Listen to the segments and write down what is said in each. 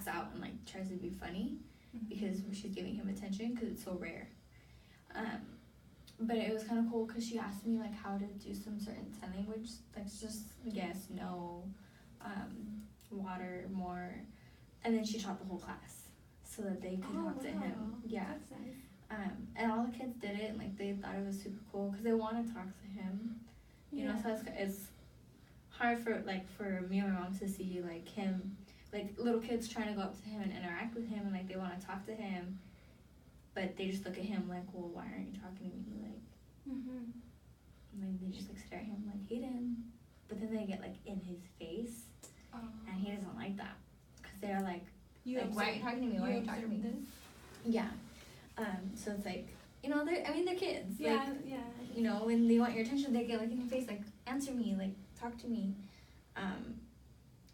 out and like tries to be funny because she's giving him attention because it's so rare. But it was kind of cool because she asked me like how to do some certain sign language, like just yes, no, water, more, and then she taught the whole class so that they could talk to him. Yeah, that's nice. And all the kids did it, and like they thought it was super cool because they want to talk to him. You know, so it's hard for me and my mom to see like him, like little kids trying to go up to him and interact with him, and like they want to talk to him, but they just look at him like, well, why aren't you talking to me? Like they just like stare at him like Hayden, but then they get like in his face, and he doesn't like that because they're like, why aren't you talking to me? Why aren't you talking to me? Yeah. So it's like, you know, they're kids. Yeah, like, yeah. You know, when they want your attention, they get like in your face, like answer me, like talk to me.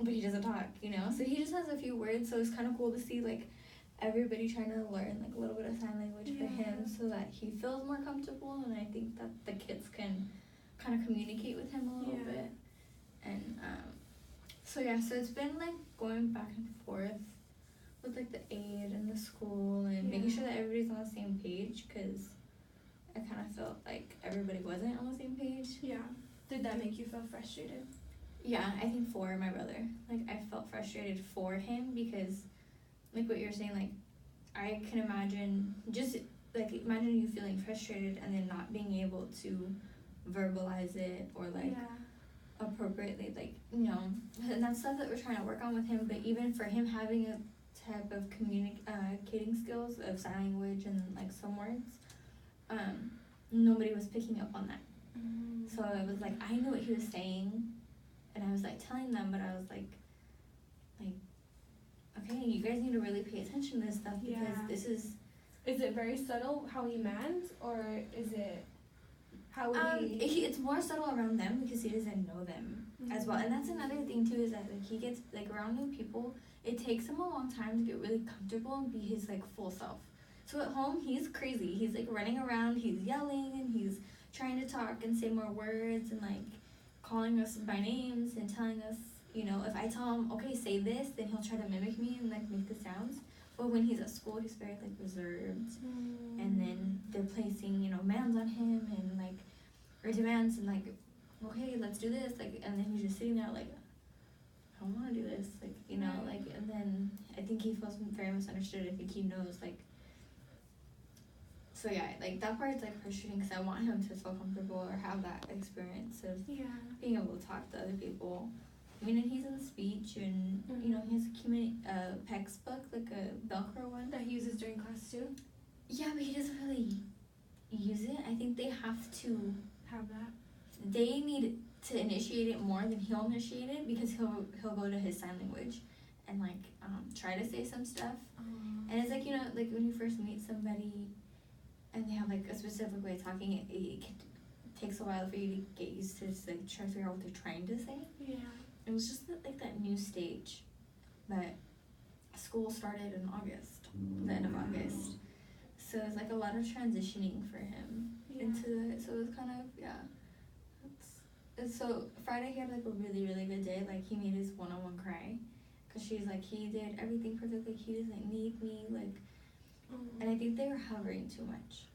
But he doesn't talk, you know. So he just has a few words. So it's kind of cool to see like everybody trying to learn like a little bit of sign language for him, so that he feels more comfortable. And I think that the kids can kind of communicate with him a little bit. And so it's been like going back and forth with like the aide and the school and making sure that everybody's on the same page, because I kind of felt like everybody wasn't on the same page. Yeah. Did that make you feel frustrated? Yeah, I think for my brother. Like, I felt frustrated for him because, like what you're saying, like, I can imagine, just, like, imagine you feeling frustrated and then not being able to verbalize it or, like, appropriately, like, you know, and that's stuff that we're trying to work on with him. But even for him having a type of communicating skills of sign language and, like, some words, nobody was picking up on that. So it was like, I knew what he was saying, and I was like telling them, but I was like, okay, you guys need to really pay attention to this stuff, because this is. Is it very subtle how he meant, or is it how it's more subtle around them because he doesn't know them as well, and that's another thing too, is that like he gets like around new people. It takes him a long time to get really comfortable and be his like full self. So at home he's crazy. He's like running around, he's yelling, and he's trying to talk and say more words, and like calling us by names and telling us, you know, if I tell him, okay, say this, then he'll try to mimic me and like make the sounds. But when he's at school, he's very like reserved, and then they're placing, you know, demands on him, and like, or demands, and like, okay, let's do this, like, and then he's just sitting there like, I don't want to do this, like, you know, like, and then I think he feels very misunderstood. I think he knows, like. So yeah, like that part's like frustrating because I want him to feel comfortable or have that experience of being able to talk to other people. I mean, and he's in speech, and you know, he has a PECS book, like a Velcro one that he uses during class too. Yeah, but he doesn't really use it. I think they have to have that. They need to initiate it more than he'll initiate it, because he'll go to his sign language and like try to say some stuff. And it's like, you know, like when you first meet somebody and they have like a specific way of talking, it takes a while for you to get used to just like try to figure out what they're trying to say. Yeah. It was just like that new stage. But school started in August, the end of August. So it was like a lot of transitioning for him into it. So it was kind of, so Friday he had like a really, really good day. Like he made his one-on-one cry. Because she's like, he did everything perfectly. He doesn't need me. Like, and I think they were hovering too much.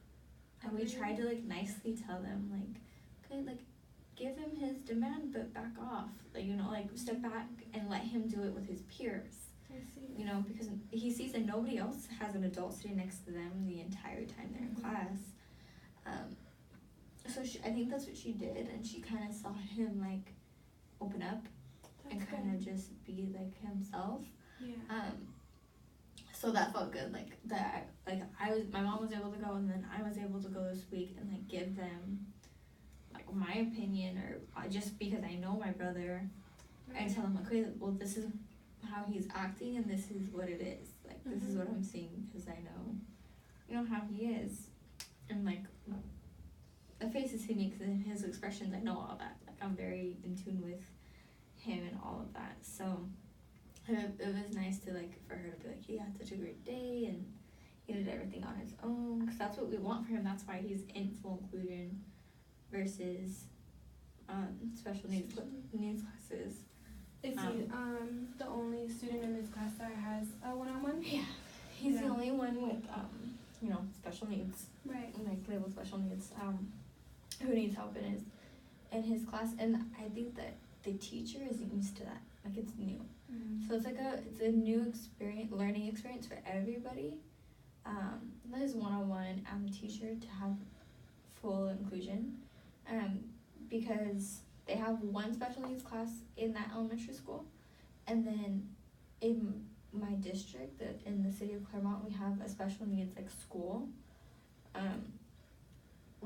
And we tried to like nicely tell them, like, okay, like, give him his demand, but back off. Like, you know, like, step back and let him do it with his peers. I see. You know, because he sees that nobody else has an adult sitting next to them the entire time they're in class. So I think that's what she did, and she kind of saw him like open up and kind of just be like himself. So that felt good, like that. Like my mom was able to go, and then I was able to go this week and like give them like my opinion, or just because I know my brother, and tell them, okay, well, this is how he's acting, and this is what it is. Like this is what I'm seeing, because I know, you know, how he is, and like the faces he makes and his expressions. I know all that. Like I'm very in tune with him and all of that. So it was nice to like for her to be like, he had such a great day and he did everything on his own, because that's what we want for him. That's why he's in full inclusion versus special needs classes. Is he the only student in his class that has a one-on-one? Yeah, he's the Yeah. only one with special needs, Right. like labeled special needs, who needs help in his class, and I think that the teacher isn't used to that. Like, it's new. So it's like it's a new learning experience for everybody. That is one-on-one and the teacher to have full inclusion, because they have one special needs class in that elementary school, and then in my district, in the city of Claremont, we have a special needs like school.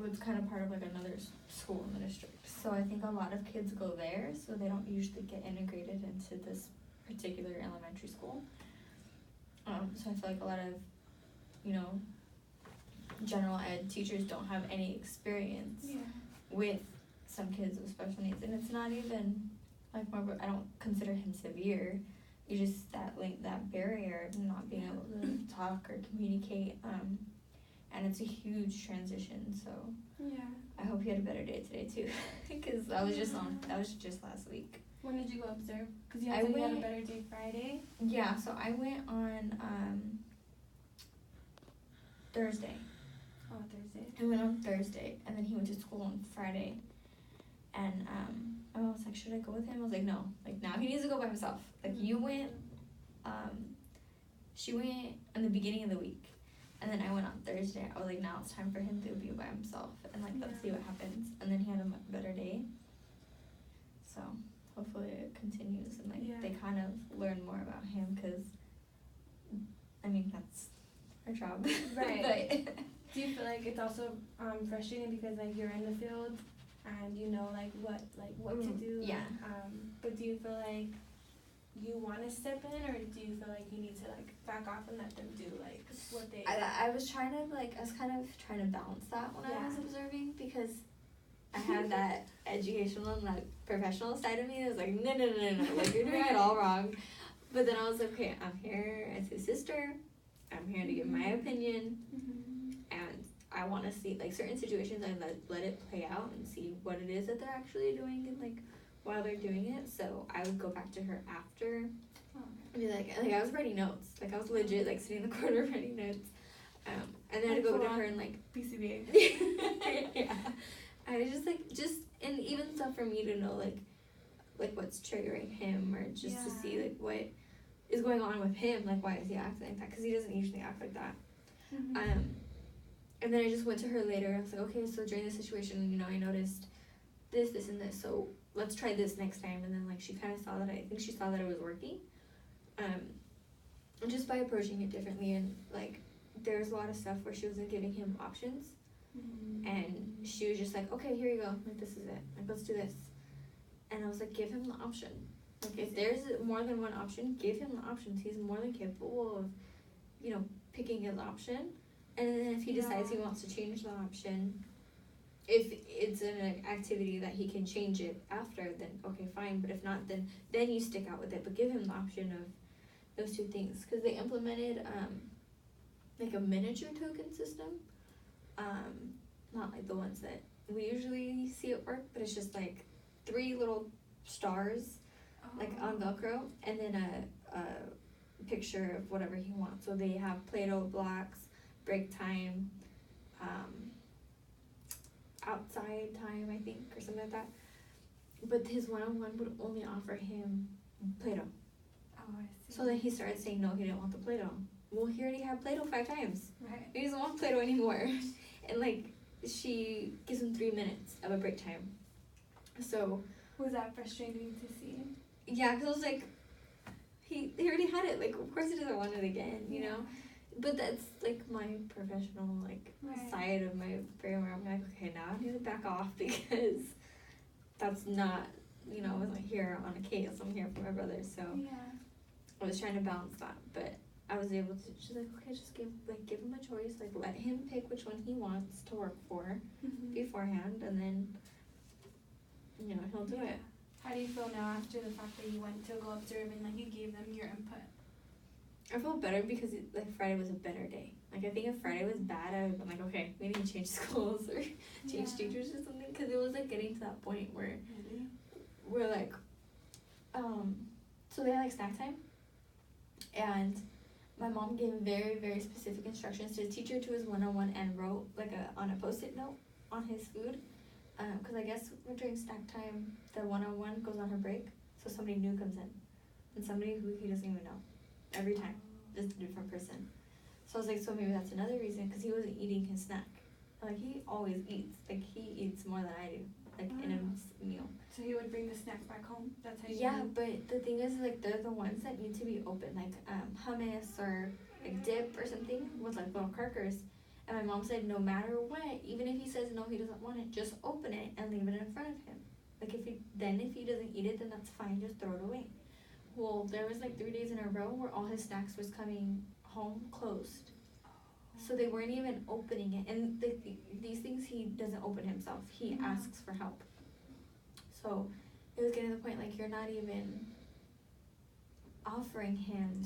It's kind of part of like another school in the district. So I think a lot of kids go there, so they don't usually get integrated into this particular elementary school. So I feel like a lot of, general ed teachers don't have any experience with some kids with special needs, and it's not even like I don't consider him severe. You just that barrier of not being able to talk or communicate, and it's a huge transition. So I hope you had a better day today too, because that was just last week. When did you go observe? Because you had a better day Friday. Yeah, so I went on Thursday. Oh, Thursday. I went on Thursday, and then he went to school on Friday. And I was like, should I go with him? I was like, no. Like, now he needs to go by himself. Like, you went, she went in the beginning of the week. And then I went on Thursday. I was like, now it's time for him to be by himself. And, like, let's see what happens. And then he had a better day. So, hopefully it continues. And, like, they kind of learn more about him. Because, I mean, that's our job. Right. But do you feel like it's also frustrating because, like, you're in the field and you know, like, what to do? Yeah. But do you feel like you want to step in, or do you feel like you need to, like, back off and let them do, like, what they... I was kind of trying to balance that when I was observing, because I have that educational and that professional side of me that was like, no, like, you're doing it all wrong. But then I was like, okay, I'm here as his sister. I'm here to give my opinion. And I want to see, like, certain situations, I let it play out and see what it is that they're actually doing and, like, while they're doing it. So I would go back to her after and be like I was writing notes. Like, I was legit, like, sitting in the corner writing notes. And then I'd go to her and, like, PCBA. Yeah. I was just, and even stuff for me to know, like what's triggering him, or just to see, like, what is going on with him. Like, why is he acting like that? Because he doesn't usually act like that. And then I just went to her later. I was like, okay, so during this situation, I noticed this, and this. So let's try this next time. And then, like, she kind of saw that. I think she saw that it was working. And just by approaching it differently, and, like, there's a lot of stuff where she wasn't giving him options. And she was just like, okay, here you go. Like, this is it. Like, let's do this. And I was like, give him the option. Like, if there's more than one option, give him the options. He's more than capable of, picking his option. And then if he decides he wants to change the option, if it's an activity that he can change it after, then okay, fine. But if not, then you stick out with it. But give him the option of those two things. Because they implemented, like, a miniature token system. Not like the ones that we usually see at work, but it's just, like, 3 little stars, like, on Velcro, and then a picture of whatever he wants. So they have Play-Doh blocks, break time, outside time, I think, or something like that. But his one-on-one would only offer him Play-Doh. Oh, I see. So then he started saying no, he didn't want the Play-Doh. Well, he already had Play-Doh 5 times. Right. He doesn't want Play-Doh anymore. And, like, she gives him 3 minutes of a break time. So... Was that frustrating to see? Yeah, because I was like, he already had it. Like, of course he doesn't want it again, But that's, like, my professional, like, side of my brain where I'm like, okay, now I need to back off, because that's not, I wasn't here on a case. I'm here for my brother. So I was trying to balance that. But I was able to, she's like, okay, just give him a choice. Like, let him pick which one he wants to work for beforehand, and then, he'll do it. How do you feel now after the fact that you went to go observe and, like, you gave them your input? I felt better because, Friday was a better day. Like, I think if Friday was bad, I would have been like, okay, we need to change schools or change teachers or something. Because it was, like, getting to that point where we're, like, So they had like snack time, and my mom gave very, very specific instructions to the teacher to his one-on-one and wrote like on a post-it note on his food. Because I guess during snack time, the one-on-one goes on her break, so somebody new comes in, and somebody who he doesn't even know, every time, just a different person. So I was like, so maybe that's another reason, because he wasn't eating his snack. Like, he always eats. Like, he eats more than I do, like, in a meal. So he would bring the snacks back home? That's how you Yeah, but the thing is, like, they're the ones that need to be open, like, hummus or, like, dip or something with, like, little crackers. And my mom said, no matter what, even if he says no, he doesn't want it, just open it and leave it in front of him. Like, if he doesn't eat it, then that's fine, just throw it away. Well, there was, like, 3 days in a row where all his snacks was coming home closed. So they weren't even opening it. And these things he doesn't open himself. He asks for help. So it was getting to the point, like, you're not even offering him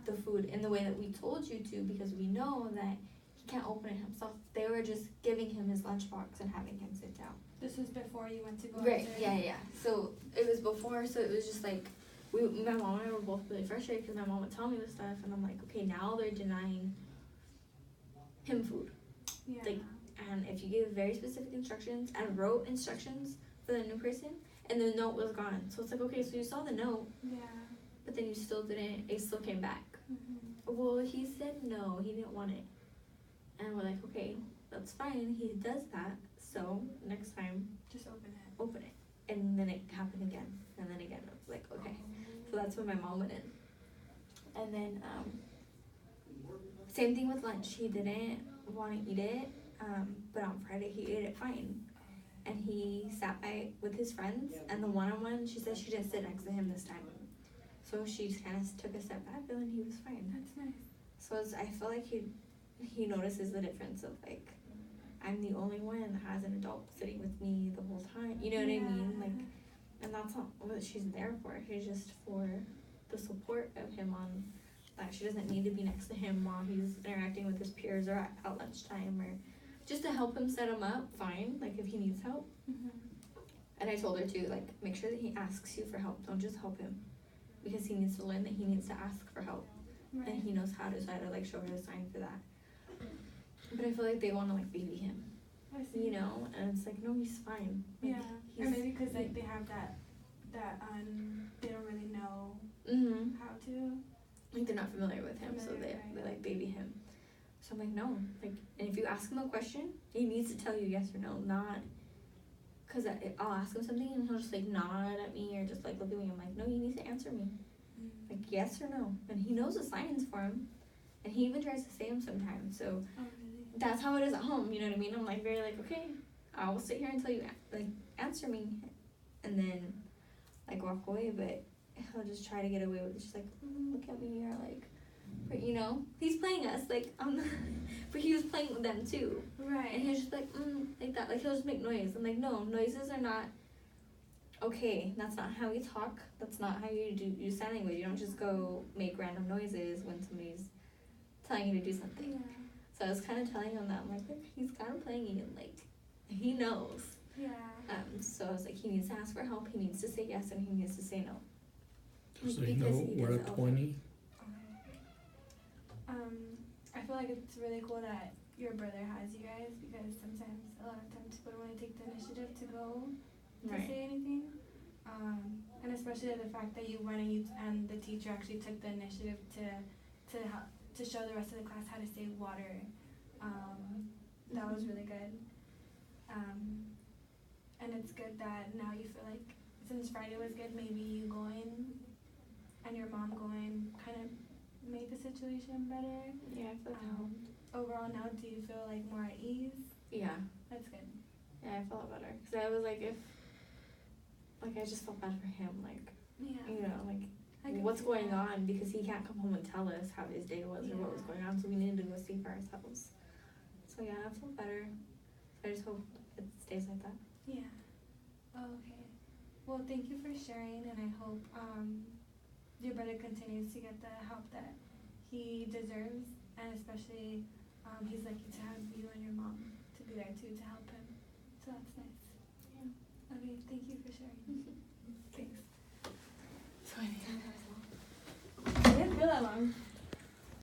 the food in the way that we told you to, because we know that he can't open it himself. They were just giving him his lunchbox and having him sit down. This was before you went to go Right, yeah. So it was before, so it was just like, my mom and I were both really frustrated because my mom would tell me this stuff, and I'm like, okay, now they're denying him food. Yeah. Like, and if you give very specific instructions and wrote instructions for the new person, and the note was gone. So it's like, okay, so you saw the note, but then you still didn't, it still came back. Well, he said no, he didn't want it. And we're like, okay, that's fine, he does that, so next time, just open it. And then it happened again, and then again. I was like, okay. So that's when my mom went in. And then, same thing with lunch. He didn't want to eat it, but on Friday he ate it fine. And he sat by with his friends, and the one-on-one, she said she didn't sit next to him this time. So she just kind of took a step back, and then he was fine. That's nice. So I feel like he notices the difference of, like, I'm the only one that has an adult sitting with me the whole time. You know what I mean? Like, and that's not what she's there for. She's just for the support of him on that. She doesn't need to be next to him while he's interacting with his peers or at lunchtime, or just to help him set him up, fine, like, if he needs help. And I told her too, like, make sure that he asks you for help. Don't just help him, because he needs to learn that he needs to ask for help. Right. And he knows how to, so I had to, like, show her the sign for that. But I feel like they want to, like, baby him, I see. you know, and it's like, no, he's fine. Like, Or maybe because, like, they have that they don't really know how to. Like, they're not familiar with him, so they like baby him. So I'm like, no, like, and if you ask him a question, he needs to tell you yes or no, not, cause I'll ask him something and he'll just, like, nod at me or just, like, look at me. I'm like, no, you need to answer me, like, yes or no. And he knows the signs for him, and he even tries to say them sometimes. So that's how it is at home. You know what I mean? I'm like very like, okay, I will sit here until you like answer me, and then, like, walk away. But he'll just try to get away with it, just like, look at me, or like, but, you know, he's playing us, like, but he was playing with them too. Right. And he was just like, like that. Like, he'll just make noise. I'm like, no, noises are not okay. That's not how we talk. That's not how you do sign language. You don't just go make random noises when somebody's telling you to do something. So I was kind of telling him that. I'm like, look, he's kind of playing you, and, like, he knows. So I was like, he needs to ask for help. He needs to say yes, and he needs to say no. Say no, we're at 20. I feel like it's really cool that your brother has you guys, because sometimes, a lot of times, people don't really take the initiative to go to say anything. And especially the fact that you went and the teacher actually took the initiative to help, to show the rest of the class how to save water. That was really good. And it's good that now you feel like, since Friday was good, maybe you going and your mom going kind of made the situation better. Yeah, I feel like overall now, do you feel like more at ease? Yeah. That's good. Yeah, I felt better. Because I was like, I just felt bad for him. Like, you know, like, what's going on? Because he can't come home and tell us how his day was or what was going on. So we needed to go see for ourselves. So yeah, I felt better. I just hope it stays like that. Yeah. Oh, okay. Well, thank you for sharing, and I hope your brother continues to get the help that he deserves, and especially he's lucky to have you and your mom to be there too to help him. So that's nice. Yeah. Okay, thank you for sharing. Thanks. 20. It didn't feel that long.